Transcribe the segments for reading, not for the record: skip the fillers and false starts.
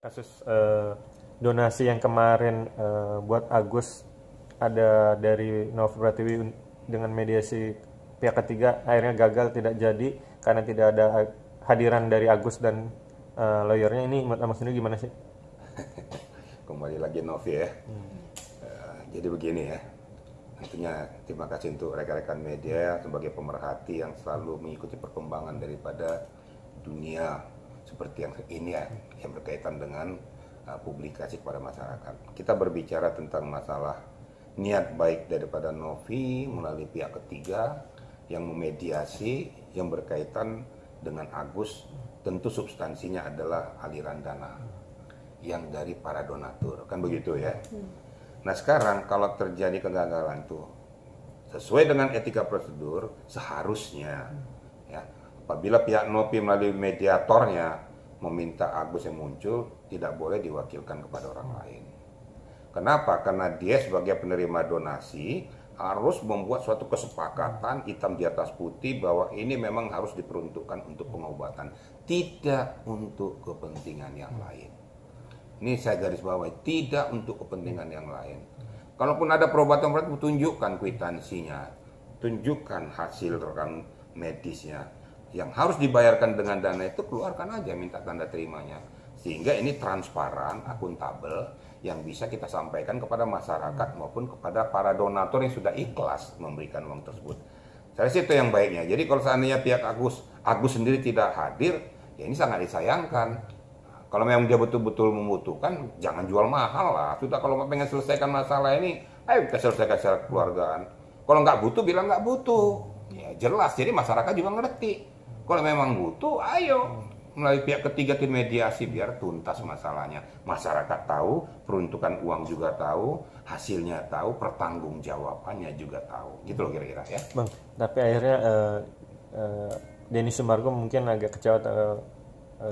Kasus donasi yang kemarin buat Agus, ada dari Nov Pratiwi dengan mediasi pihak ketiga akhirnya gagal, tidak jadi karena tidak ada hadiran dari Agus dan lawyernya. Ini menurut Mas sendiri gimana sih? Kembali lagi Novi ya. Jadi begini ya, tentunya terima kasih untuk rekan-rekan media sebagai pemerhati yang selalu mengikuti perkembangan daripada dunia seperti yang ini ya, yang berkaitan dengan publikasi kepada masyarakat. Kita berbicara tentang masalah niat baik daripada Novi melalui pihak ketiga yang memediasi yang berkaitan dengan Agus. Tentu substansinya adalah aliran dana yang dari para donatur, kan begitu ya. Nah sekarang kalau terjadi kegagalan tuh sesuai dengan etika prosedur seharusnya ya, apabila pihak Novi melalui mediatornya meminta Agus yang muncul, tidak boleh diwakilkan kepada orang lain. Kenapa? Karena dia sebagai penerima donasi harus membuat suatu kesepakatan hitam di atas putih bahwa ini memang harus diperuntukkan untuk pengobatan, tidak untuk kepentingan yang lain. Ini saya garis bawahi, tidak untuk kepentingan yang lain. Kalaupun ada perobatan, tunjukkan kwitansinya, tunjukkan hasil rekam medisnya. Yang harus dibayarkan dengan dana itu keluarkan aja, minta tanda terimanya. Sehingga ini transparan, akuntabel, yang bisa kita sampaikan kepada masyarakat maupun kepada para donatur yang sudah ikhlas memberikan uang tersebut. Saya rasa itu yang baiknya. Jadi kalau seandainya pihak Agus sendiri tidak hadir, ya ini sangat disayangkan. Kalau memang dia betul-betul membutuhkan, jangan jual mahal lah. Sudah kalau pengen selesaikan masalah ini, ayo kita selesaikan secara keluargaan. Kalau nggak butuh, bilang nggak butuh. Ya jelas, jadi masyarakat juga ngerti. Kalau memang butuh, ayo melalui pihak ketiga tim mediasi biar tuntas masalahnya. Masyarakat tahu, peruntukan uang juga tahu, hasilnya tahu, pertanggungjawabannya juga tahu. Gitu loh kira-kira ya. Bang, tapi akhirnya Denny Sumargo mungkin agak kecewa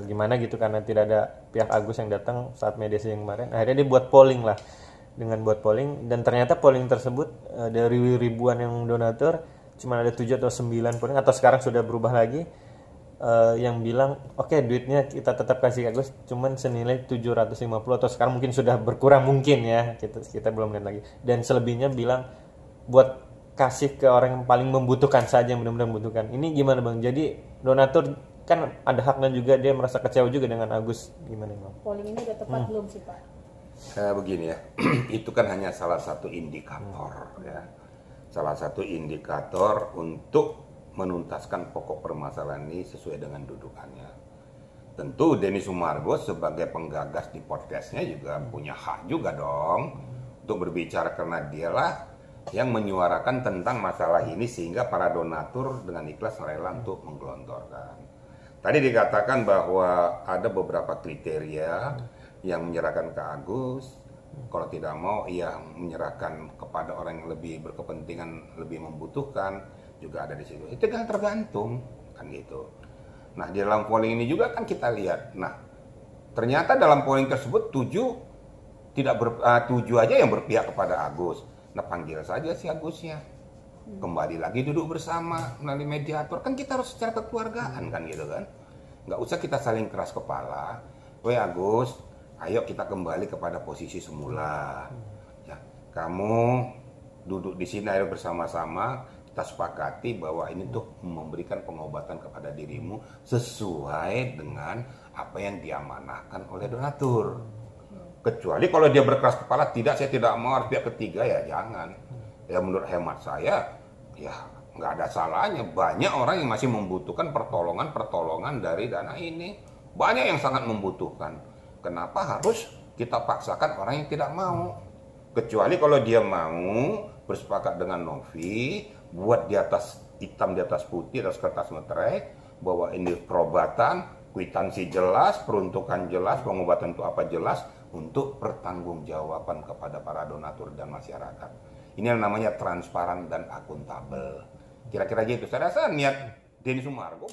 gimana gitu karena tidak ada pihak Agus yang datang saat mediasi yang kemarin. Akhirnya dia buat polling lah, dengan buat polling, dan ternyata polling tersebut dari ribuan yang donatur cuma ada 7 atau 9 polling, atau sekarang sudah berubah lagi, yang bilang oke, duitnya kita tetap kasih Agus cuman senilai 750, atau sekarang mungkin sudah berkurang mungkin ya, kita belum lihat lagi, dan selebihnya bilang buat kasih ke orang yang paling membutuhkan saja, yang benar-benar membutuhkan. Ini gimana Bang? Jadi donatur kan ada haknya juga, dia merasa kecewa juga dengan Agus. Gimana Bang? Polling ini udah tepat belum sih Pak? Begini ya, itu kan hanya salah satu indikator ya. Salah satu indikator untuk menuntaskan pokok permasalahan ini sesuai dengan dudukannya. Tentu Denny Sumargo sebagai penggagas di podcastnya juga punya hak juga dong untuk berbicara, karena dialah yang menyuarakan tentang masalah ini sehingga para donatur dengan ikhlas rela untuk menggelontorkan. Tadi dikatakan bahwa ada beberapa kriteria yang menyerahkan ke Agus. Kalau tidak mau, ia menyerahkan kepada orang yang lebih berkepentingan, lebih membutuhkan, juga ada di situ. Itu kan tergantung, kan gitu. Nah, di dalam polling ini juga kan kita lihat. Nah, ternyata dalam polling tersebut 7 aja yang berpihak kepada Agus. Nah, panggil saja si Agusnya. Kembali lagi duduk bersama melalui mediator. Kan kita harus secara kekeluargaan kan gitu kan. Nggak usah kita saling keras kepala. Weh Agus, ayo kita kembali kepada posisi semula. Ya, kamu duduk di sini ayo bersama-sama, kita sepakati bahwa ini tuh memberikan pengobatan kepada dirimu sesuai dengan apa yang diamanahkan oleh donatur. Kecuali kalau dia berkeras kepala, tidak, saya tidak mau, harus pihak ketiga, ya jangan. Ya menurut hemat saya, ya nggak ada salahnya. Banyak orang yang masih membutuhkan pertolongan dari dana ini. Banyak yang sangat membutuhkan. Kenapa harus kita paksakan orang yang tidak mau? Kecuali kalau dia mau bersepakat dengan Novi, buat di atas hitam di atas putih, atas kertas meterai, bahwa ini perobatan, kwitansi jelas, peruntukan jelas, pengobatan itu apa jelas, untuk pertanggungjawaban kepada para donatur dan masyarakat. Ini yang namanya transparan dan akuntabel. Kira-kira gitu. Saya rasa niat Denny Sumargo